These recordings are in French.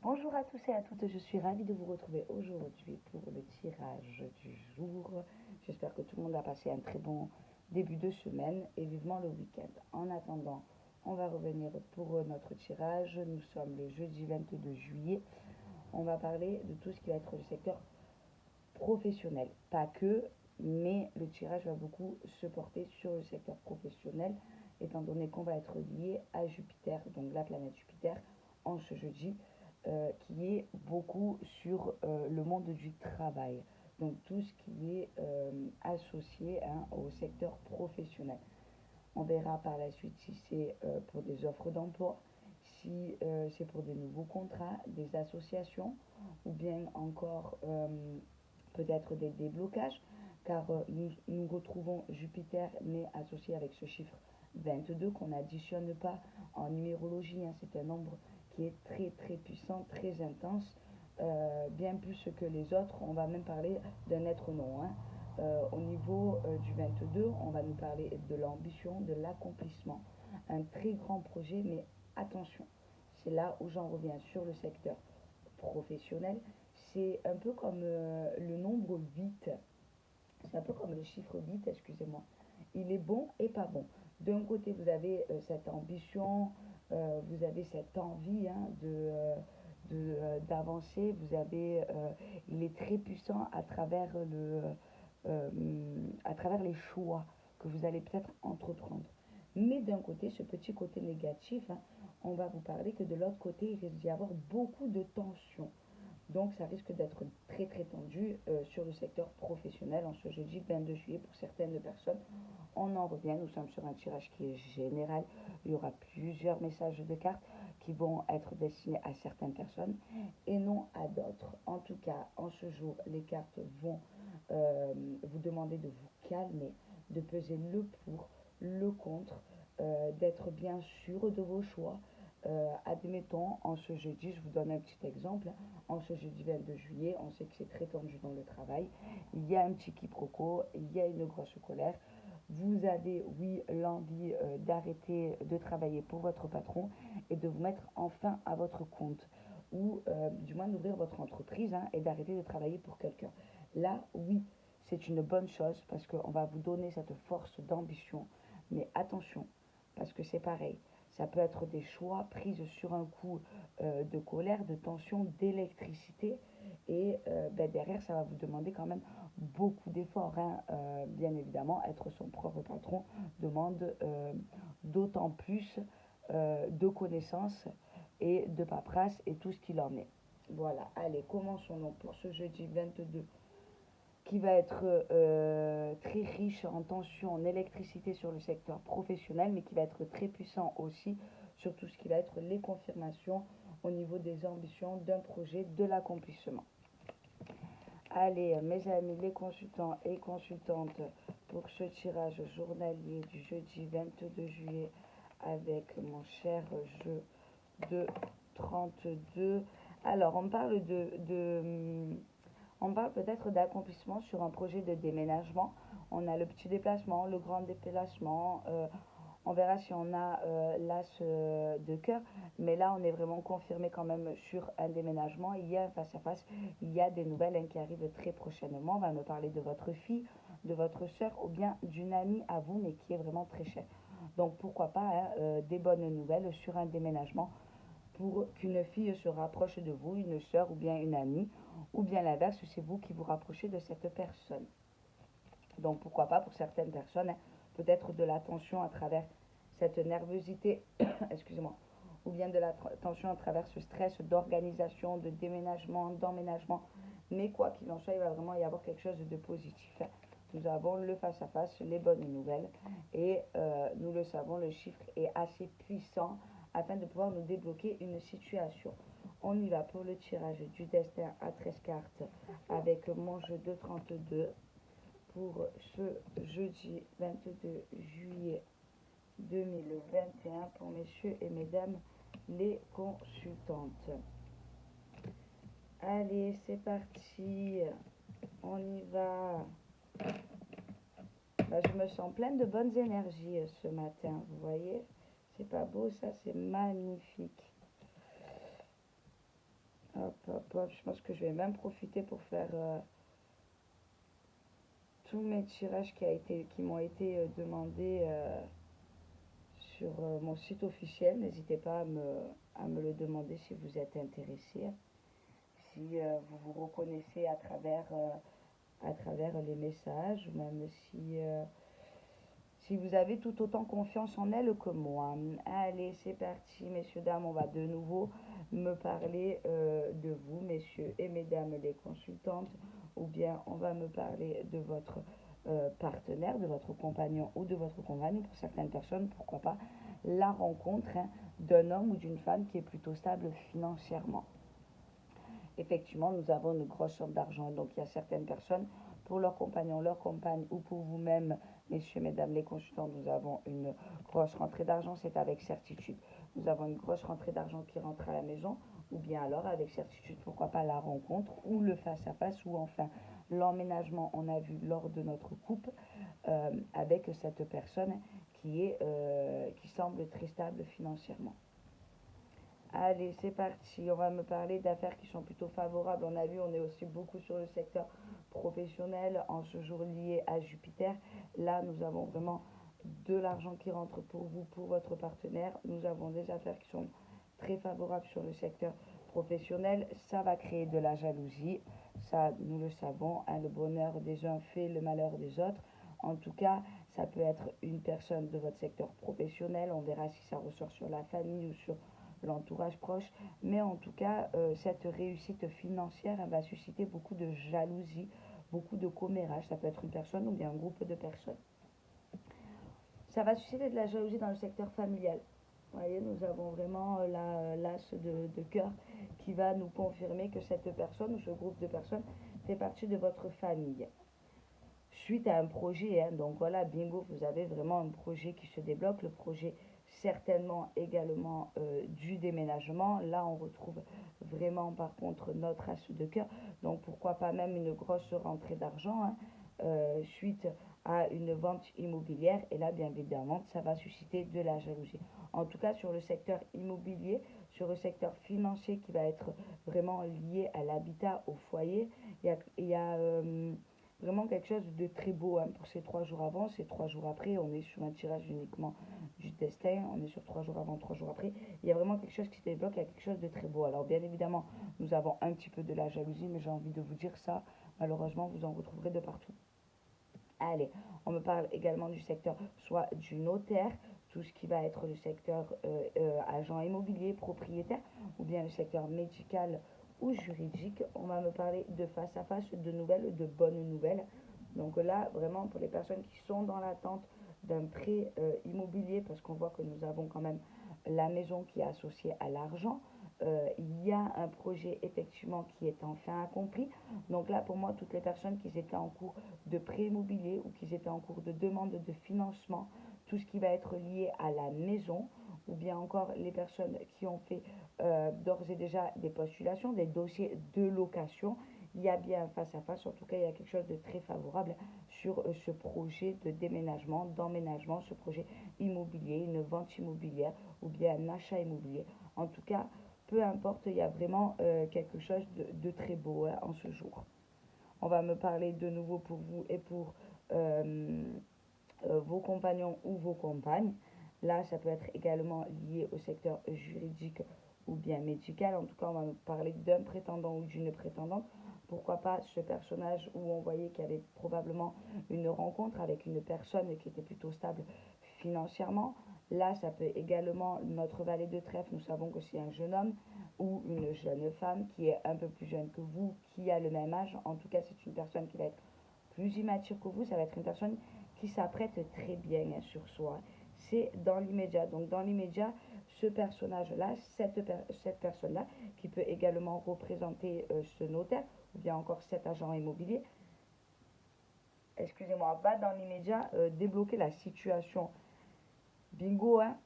Bonjour à tous et à toutes, je suis ravie de vous retrouver aujourd'hui pour le tirage du jour. J'espère que tout le monde a passé un très bon début de semaine et vivement le week-end. En attendant, on va revenir pour notre tirage. Nous sommes le jeudi 22 juillet. On va parler de tout ce qui va être le secteur professionnel. Pas que, mais le tirage va beaucoup se porter sur le secteur professionnel, étant donné qu'on va être lié à Jupiter, donc la planète Jupiter, en ce jeudi, qui est beaucoup sur le monde du travail. Donc tout ce qui est associé au secteur professionnel. On verra par la suite si c'est pour des offres d'emploi, si c'est pour des nouveaux contrats, des associations, ou bien encore peut-être des déblocages, car nous retrouvons Jupiter, mais associé avec ce chiffre 22 qu'on n'additionne pas en numérologie. C'est un nombre qui est très très puissant, très intense, bien plus que les autres. On va même parler d'un être non. Au niveau du 22, on va nous parler de l'ambition, de l'accomplissement. Un très grand projet, mais attention, c'est là où j'en reviens sur le secteur professionnel. C'est un peu comme le nombre 8. C'est un peu comme le chiffre 8, excusez-moi. Il est bon et pas bon. D'un côté, vous avez cette ambition, vous avez cette envie d'avancer. Vous avez, il est très puissant euh, à travers les choix que vous allez peut-être entreprendre. Mais d'un côté, ce petit côté négatif, on va vous parler que de l'autre côté, il risque d'y avoir beaucoup de tensions. Donc ça risque d'être très très tendu sur le secteur professionnel en ce jeudi 22 juillet pour certaines personnes. On en revient, nous sommes sur un tirage qui est général. Il y aura plusieurs messages de cartes qui vont être destinés à certaines personnes et non à d'autres. En tout cas, en ce jour, les cartes vont vous demander de vous calmer, de peser le pour, le contre, d'être bien sûr de vos choix. Admettons, en ce jeudi, je vous donne un petit exemple, en ce jeudi 22 juillet, on sait que c'est très tendu dans le travail, il y a un petit quiproquo, il y a une grosse colère, vous avez, oui, l'envie d'arrêter de travailler pour votre patron et de vous mettre enfin à votre compte, ou du moins d'ouvrir votre entreprise et d'arrêter de travailler pour quelqu'un. Là, oui, c'est une bonne chose parce qu'on va vous donner cette force d'ambition, mais attention, parce que c'est pareil. Ça peut être des choix pris sur un coup de colère, de tension, d'électricité. Et derrière, ça va vous demander quand même beaucoup d'efforts. Bien évidemment, être son propre patron demande d'autant plus de connaissances et de paperasse et tout ce qu'il en est. Voilà, allez, commençons donc pour ce jeudi 22 qui va être très riche en tension, en électricité sur le secteur professionnel, mais qui va être très puissant aussi sur tout ce qui va être les confirmations au niveau des ambitions d'un projet, de l'accomplissement. Allez, mes amis, les consultants et consultantes, pour ce tirage journalier du jeudi 22 juillet avec mon cher jeu de 32. Alors, on parle peut-être d'accomplissement sur un projet de déménagement. On a le petit déplacement, le grand déplacement. On verra si on a l'as de cœur. Mais là, on est vraiment confirmé quand même sur un déménagement. Il y a un face-à-face. Il y a des nouvelles qui arrivent très prochainement. On va me parler de votre fille, de votre soeur ou bien d'une amie à vous, mais qui est vraiment très chère. Donc pourquoi pas des bonnes nouvelles sur un déménagement pour qu'une fille se rapproche de vous, une sœur ou bien une amie, ou bien l'inverse, c'est vous qui vous rapprochez de cette personne. Donc pourquoi pas pour certaines personnes, peut-être de la tension à travers cette nervosité, excusez-moi, ou bien de la tension à travers ce stress d'organisation, de déménagement, d'emménagement. Mais quoi qu'il en soit, il va vraiment y avoir quelque chose de positif. Nous avons le face-à-face, les bonnes nouvelles, et nous le savons, le chiffre est assez puissant afin de pouvoir nous débloquer une situation. On y va pour le tirage du destin à 13 cartes avec mon jeu de 32 pour ce jeudi 22 juillet 2021 pour messieurs et mesdames les consultantes. Allez, c'est parti, on y va. Je me sens pleine de bonnes énergies ce matin, vous voyez. C'est pas beau ça, c'est magnifique. Hop, hop, hop. Je pense que je vais même profiter pour faire tous mes tirages qui m'ont été demandés sur mon site officiel. N'hésitez pas à me le demander si vous êtes intéressé, si vous vous reconnaissez à travers les messages, ou même si vous avez tout autant confiance en elle que moi. Allez, c'est parti, messieurs, dames, on va de nouveau me parler de vous, messieurs et mesdames les consultantes, ou bien on va me parler de votre partenaire, de votre compagnon ou de votre compagne. Pour certaines personnes, pourquoi pas la rencontre d'un homme ou d'une femme qui est plutôt stable financièrement. Effectivement, nous avons une grosse somme d'argent, donc il y a certaines personnes, pour leur compagnon, leur compagne ou pour vous-même, messieurs, mesdames les consultants, nous avons une grosse rentrée d'argent, c'est avec certitude. Nous avons une grosse rentrée d'argent qui rentre à la maison, ou bien alors avec certitude, pourquoi pas la rencontre ou le face-à-face, ou enfin l'emménagement, on a vu lors de notre couple, avec cette personne qui semble très stable financièrement. Allez, c'est parti. On va me parler d'affaires qui sont plutôt favorables. On a vu, on est aussi beaucoup sur le secteur professionnel en ce jour lié à Jupiter. Là, nous avons vraiment de l'argent qui rentre pour vous, pour votre partenaire. Nous avons des affaires qui sont très favorables sur le secteur professionnel. Ça va créer de la jalousie. Ça, nous le savons, hein, le bonheur des uns fait le malheur des autres. En tout cas, ça peut être une personne de votre secteur professionnel. On verra si ça ressort sur la famille ou sur l'entourage proche. Mais en tout cas, cette réussite financière, elle va susciter beaucoup de jalousie, beaucoup de commérage. Ça peut être une personne ou bien un groupe de personnes. Ça va susciter de la jalousie dans le secteur familial. Vous voyez, nous avons vraiment l'as de cœur qui va nous confirmer que cette personne ou ce groupe de personnes fait partie de votre famille. Suite à un projet, hein, donc voilà, bingo, vous avez vraiment un projet qui se débloque, le projet certainement également du déménagement. Là, on retrouve vraiment par contre notre as de cœur, donc pourquoi pas même une grosse rentrée d'argent, hein, suite à une vente immobilière, et là, bien évidemment, ça va susciter de la jalousie. En tout cas, sur le secteur immobilier, sur le secteur financier qui va être vraiment lié à l'habitat, au foyer, il y a vraiment quelque chose de très beau, hein, pour ces 3 jours avant, ces 3 jours après. On est sur un tirage uniquement du destin, on est sur 3 jours avant, 3 jours après. Il y a vraiment quelque chose qui se débloque, il y a quelque chose de très beau. Alors bien évidemment, nous avons un petit peu de la jalousie, mais j'ai envie de vous dire ça, malheureusement, vous en retrouverez de partout. Allez, on me parle également du secteur, soit du notaire, tout ce qui va être le secteur agent immobilier, propriétaire, ou bien le secteur médical ou juridique. On va me parler de face à face, de nouvelles, de bonnes nouvelles. Donc là, vraiment, pour les personnes qui sont dans l'attente d'un prêt immobilier, parce qu'on voit que nous avons quand même la maison qui est associée à l'argent, il y a un projet effectivement qui est enfin accompli. Donc là, pour moi, toutes les personnes qui étaient en cours de prêt immobilier ou qui étaient en cours de demande de financement, tout ce qui va être lié à la maison, ou bien encore les personnes qui ont fait d'ores et déjà des postulations, des dossiers de location, il y a bien face à face, en tout cas il y a quelque chose de très favorable sur ce projet de déménagement, d'emménagement, ce projet immobilier, une vente immobilière ou bien un achat immobilier. En tout cas, peu importe, il y a vraiment quelque chose de très beau, hein, en ce jour. On va me parler de nouveau pour vous et pour euh, vos compagnons ou vos compagnes. Là, ça peut être également lié au secteur juridique ou bien médical. En tout cas, on va me parler d'un prétendant ou d'une prétendante. Pourquoi pas ce personnage où on voyait qu'il y avait probablement une rencontre avec une personne qui était plutôt stable financièrement. Là, ça peut également, notre valet de trèfle, nous savons que c'est un jeune homme ou une jeune femme qui est un peu plus jeune que vous, qui a le même âge. En tout cas, c'est une personne qui va être plus immature que vous. Ça va être une personne qui s'apprête très bien, hein, sur soi. C'est dans l'immédiat. Donc, dans l'immédiat, ce personnage-là, cette personne-là, qui peut également représenter ce notaire ou bien encore cet agent immobilier, excusez-moi, va dans l'immédiat débloquer la situation. Bingo, hein,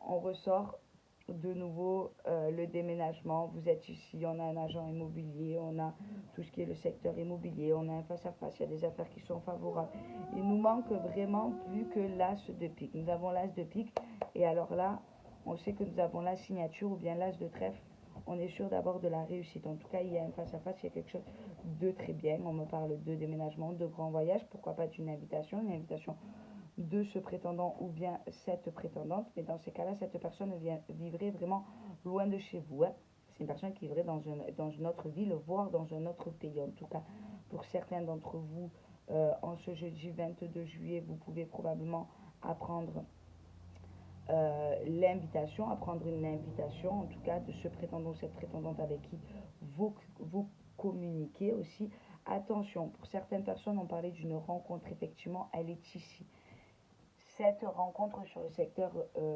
on ressort de nouveau le déménagement. Vous êtes ici, on a un agent immobilier, on a tout ce qui est le secteur immobilier, on a un face-à-face, il y a des affaires qui sont favorables. Il nous manque vraiment plus que l'as de pique. Nous avons l'as de pique et alors là, on sait que nous avons la signature ou bien l'as de trèfle on est sûr d'avoir de la réussite. En tout cas, il y a un face-à-face, il y a quelque chose de très bien. On me parle de déménagement, de grand voyage, pourquoi pas d'une invitation, une invitation de ce prétendant ou bien cette prétendante. Mais dans ces cas-là, cette personne vivrait vraiment loin de chez vous, hein. C'est une personne qui vivrait dans une autre ville, voire dans un autre pays. En tout cas, pour certains d'entre vous, en ce jeudi 22 juillet, vous pouvez probablement apprendre l'invitation, apprendre une invitation, en tout cas de ce prétendant ou cette prétendante avec qui vous communiquez aussi. Attention, pour certaines personnes, on parlait d'une rencontre, effectivement, elle est ici. Cette rencontre sur le secteur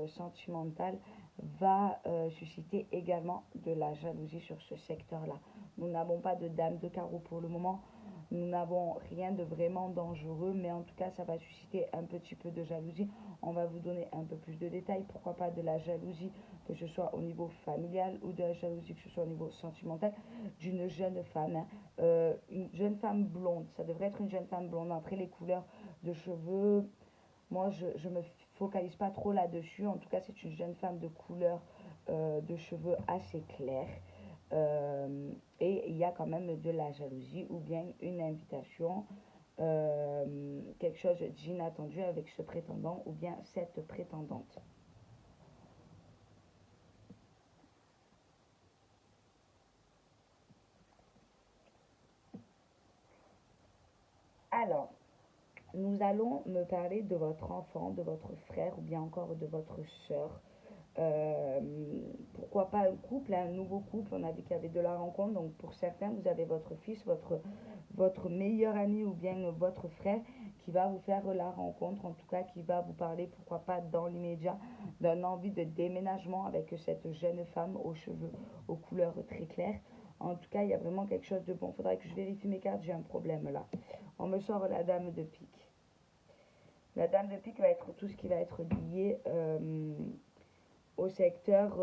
sentimental va susciter également de la jalousie sur ce secteur-là. Nous n'avons pas de dame de carreau pour le moment. Nous n'avons rien de vraiment dangereux, mais en tout cas, ça va susciter un petit peu de jalousie. On va vous donner un peu plus de détails. Pourquoi pas de la jalousie, que ce soit au niveau familial ou de la jalousie, que ce soit au niveau sentimental, d'une jeune femme, hein. Une jeune femme blonde. Ça devrait être une jeune femme blonde. Après, les couleurs de cheveux, moi, je me focalise pas trop là-dessus. En tout cas, c'est une jeune femme de couleur de cheveux assez claire. Et il y a quand même de la jalousie ou bien une invitation, quelque chose d'inattendu avec ce prétendant ou bien cette prétendante. Alors, nous allons me parler de votre enfant, de votre frère ou bien encore de votre sœur. Euh, Pourquoi pas un couple, un nouveau couple, on a dit qu'il y avait de la rencontre, donc pour certains, vous avez votre fils, votre meilleur ami ou bien votre frère qui va vous faire la rencontre, en tout cas qui va vous parler, pourquoi pas dans l'immédiat, d'un envie de déménagement avec cette jeune femme aux cheveux, aux couleurs très claires. En tout cas, il y a vraiment quelque chose de bon. Il faudrait que je vérifie mes cartes, j'ai un problème là. On me sort la dame de pique. La dame de pique va être tout ce qui va être lié au secteur,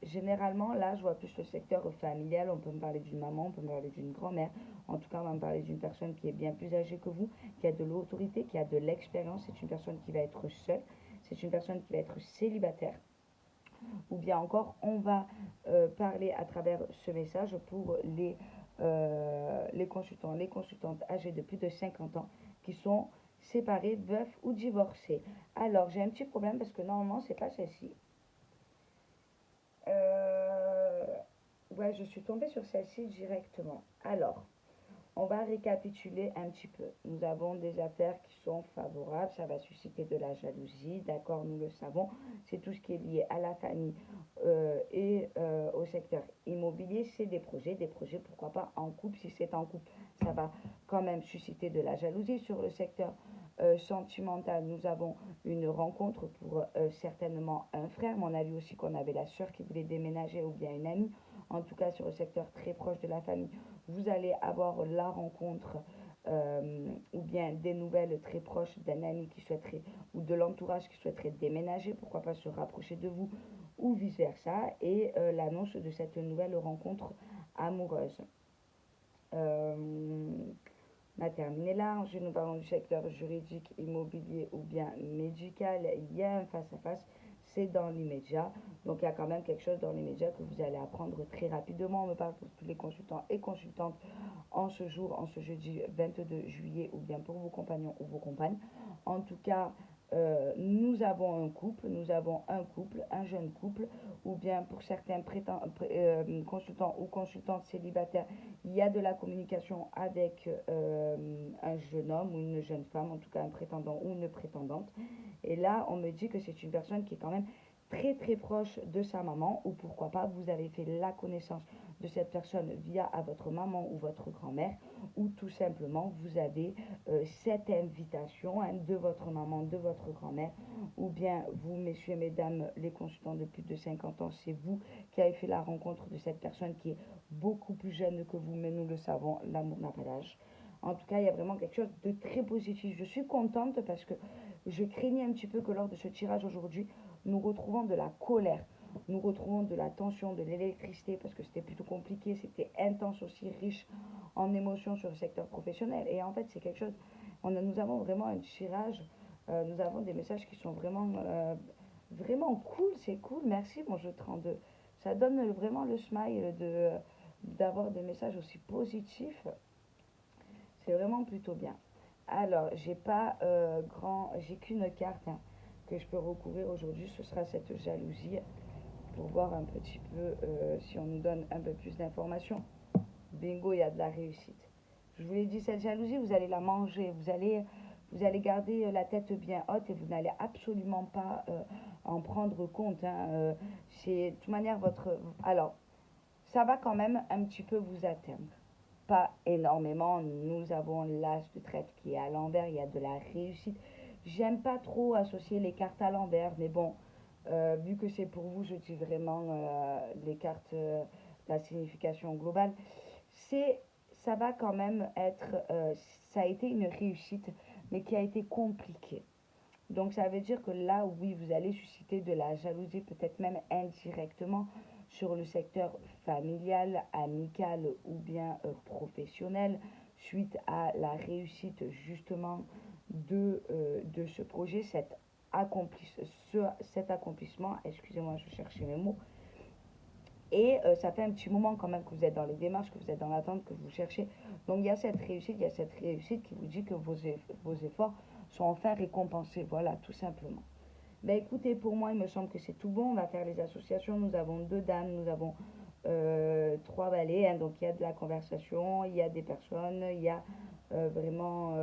généralement, là, je vois plus le secteur familial. On peut me parler d'une maman, on peut me parler d'une grand-mère. En tout cas, on va me parler d'une personne qui est bien plus âgée que vous, qui a de l'autorité, qui a de l'expérience. C'est une personne qui va être seule. C'est une personne qui va être célibataire. Ou bien encore, on va parler à travers ce message pour les consultants, les consultantes âgées de plus de 50 ans qui sont séparés, veufs ou divorcés. Alors, j'ai un petit problème parce que normalement, c'est pas celle-ci. Euh, ouais, je suis tombée sur celle-ci directement. Alors, on va récapituler un petit peu. Nous avons des affaires qui sont favorables, ça va susciter de la jalousie, d'accord, nous le savons. C'est tout ce qui est lié à la famille et au secteur immobilier. C'est des projets, pourquoi pas en couple. Si c'est en couple, ça va quand même susciter de la jalousie. Sur le secteur sentimental, nous avons une rencontre pour certainement un frère, mais on a vu aussi qu'on avait la sœur qui voulait déménager ou bien une amie. En tout cas, sur le secteur très proche de la famille, vous allez avoir la rencontre ou bien des nouvelles très proches d'un ami qui souhaiterait ou de l'entourage qui souhaiterait déménager, pourquoi pas se rapprocher de vous ou vice-versa, et l'annonce de cette nouvelle rencontre amoureuse. Euh, on a terminé là. Ensuite, nous parlons du secteur juridique, immobilier ou bien médical. Il y a un face-à-face, c'est dans l'immédiat. Donc, il y a quand même quelque chose dans l'immédiat que vous allez apprendre très rapidement. On me parle pour tous les consultants et consultantes en ce jour, en ce jeudi 22 juillet, ou bien pour vos compagnons ou vos compagnes. En tout cas, nous avons un couple, un jeune couple, ou bien pour certains consultants ou consultantes célibataires, il y a de la communication avec un jeune homme ou une jeune femme, en tout cas un prétendant ou une prétendante. Et là, on me dit que c'est une personne qui est quand même très très proche de sa maman, ou pourquoi pas, vous avez fait la connaissance de cette personne via à votre maman ou votre grand-mère, ou tout simplement vous avez cette invitation hein, de votre maman, de votre grand-mère, ou bien vous, messieurs et mesdames, les consultants de plus de 50 ans, c'est vous qui avez fait la rencontre de cette personne qui est beaucoup plus jeune que vous, mais nous le savons, l'amour n'a pas d'âge. En tout cas, il y a vraiment quelque chose de très positif. Je suis contente parce que je craignais un petit peu que lors de ce tirage aujourd'hui, nous retrouvons de la colère, nous retrouvons de la tension, de l'électricité, parce que c'était plutôt compliqué, c'était intense aussi, riche en émotions sur le secteur professionnel. Et en fait, c'est quelque chose, nous avons vraiment un tirage, nous avons des messages qui sont vraiment, vraiment cool, c'est cool, merci mon jeu 32. ça donne vraiment le smile d'avoir des messages aussi positifs. C'est vraiment plutôt bien. Alors, j'ai qu'une carte hein, que je peux recouvrir aujourd'hui. Ce sera cette jalousie pour voir un petit peu si on nous donne un peu plus d'informations. Bingo, il y a de la réussite. Je vous l'ai dit, cette jalousie, vous allez la manger. Vous allez garder la tête bien haute et vous n'allez absolument pas en prendre compte. Hein. C'est de toute manière votre... Alors, ça va quand même un petit peu vous atteindre. Pas énormément. Nous avons l'as de trèfle qui est à l'envers. Il y a de la réussite. J'aime pas trop associer les cartes à l'envers, mais bon, vu que c'est pour vous, je dis vraiment les cartes, la signification globale. C'est, ça va quand même être, ça a été une réussite, mais qui a été compliquée. Donc ça veut dire que là, oui, vous allez susciter de la jalousie, peut-être même indirectement, sur le secteur familial, amical ou bien professionnel, suite à la réussite justement de ce projet, cet accomplissement, excusez-moi, je cherchais mes mots, et ça fait un petit moment quand même que vous êtes dans les démarches, que vous êtes dans l'attente, que vous cherchez. Donc il y a cette réussite qui vous dit que vos efforts sont enfin récompensés. Voilà, tout simplement. Ben écoutez, pour moi, il me semble que c'est tout bon. On va faire les associations. Nous avons deux dames, nous avons trois valets. Hein, donc il y a de la conversation, il y a des personnes, il y a vraiment...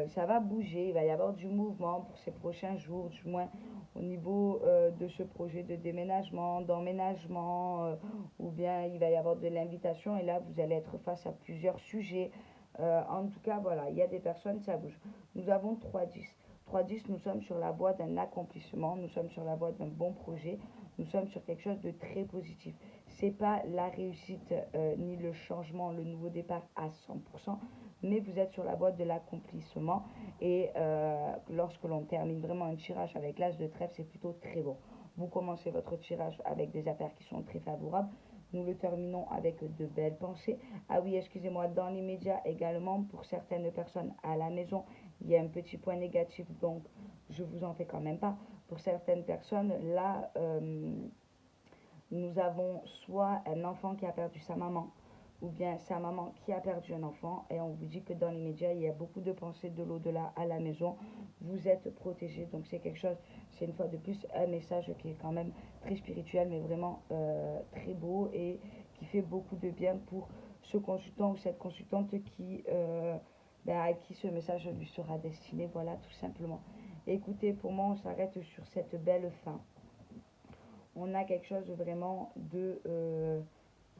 ça va bouger, il va y avoir du mouvement pour ces prochains jours, du moins au niveau de ce projet de déménagement, d'emménagement, ou bien il va y avoir de l'invitation et là vous allez être face à plusieurs sujets. En tout cas, voilà, il y a des personnes, ça bouge. Nous avons 3-10. 3-10, nous sommes sur la voie d'un accomplissement, nous sommes sur la voie d'un bon projet, nous sommes sur quelque chose de très positif. C'est pas la réussite ni le changement, le nouveau départ à 100%, mais vous êtes sur la voie de l'accomplissement. Et lorsque l'on termine vraiment un tirage avec l'as de trèfle, c'est plutôt très bon. Vous commencez votre tirage avec des affaires qui sont très favorables. Nous le terminons avec de belles pensées. Ah oui, excusez-moi, dans l'immédiat également, pour certaines personnes à la maison, il y a un petit point négatif, donc je vous en fais quand même pas. Pour certaines personnes, là, nous avons soit un enfant qui a perdu sa maman, ou bien sa maman qui a perdu un enfant, et on vous dit que dans l'immédiat, il y a beaucoup de pensées de l'au-delà à la maison. Vous êtes protégé, donc c'est quelque chose, c'est une fois de plus un message qui est quand même très spirituel, mais vraiment très beau et qui fait beaucoup de bien pour ce consultant ou cette consultante à qui ce message lui sera destiné. Voilà, tout simplement. Écoutez, pour moi, on s'arrête sur cette belle fin. On a quelque chose de vraiment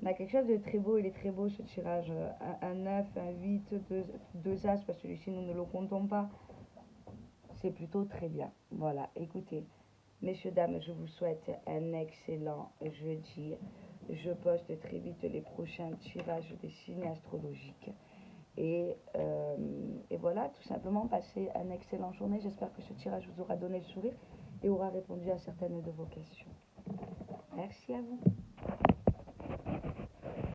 on a quelque chose de très beau, il est très beau ce tirage. Un 9, un 8, deux As, parce que celui-ci nous ne le comptons pas. C'est plutôt très bien. Voilà, écoutez, messieurs, dames, je vous souhaite un excellent jeudi. Je poste très vite les prochains tirages des signes astrologiques. Et voilà, tout simplement, passez une excellente journée. J'espère que ce tirage vous aura donné le sourire et aura répondu à certaines de vos questions. Merci à vous.